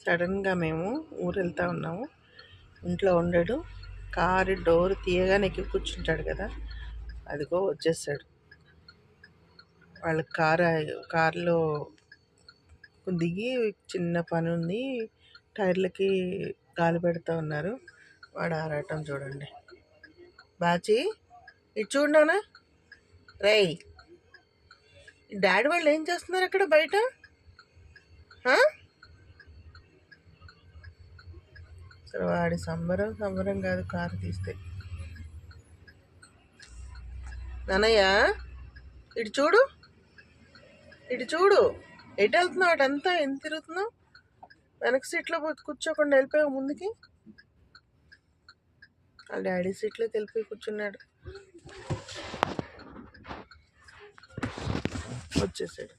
సడన్గా మేము ఊరు వెళ్తూ ఉన్నాము. ఇంట్లో ఉండడు. కారు డోర్ తీయగానే ఎక్కి కూర్చుంటాడు కదా, అదిగో వచ్చేసాడు. వాళ్ళ కారులో దిగి చిన్న పని ఉంది, టైర్లకి గాలి పెడతా ఉన్నారు. వాడు ఆరాటం చూడండి. బాచి ఇటు చూడనా రేయ్, డాడీ వాళ్ళు ఏం చేస్తున్నారు అక్కడ బయట? అసలు వాడి సంబరం కాదు కారు తీస్తే. నానయ్య ఇటు చూడు, ఎటు వెళ్తున్నావు? అటంతా ఎంత తిరుగుతున్నావు? వెనక సీట్లో కూర్చోకుండా వెళ్ళిపోయావు ముందుకి. వాళ్ళ డాడీ సీట్లోకి వెళ్ళిపోయి కూర్చున్నాడు, వచ్చేసాడు.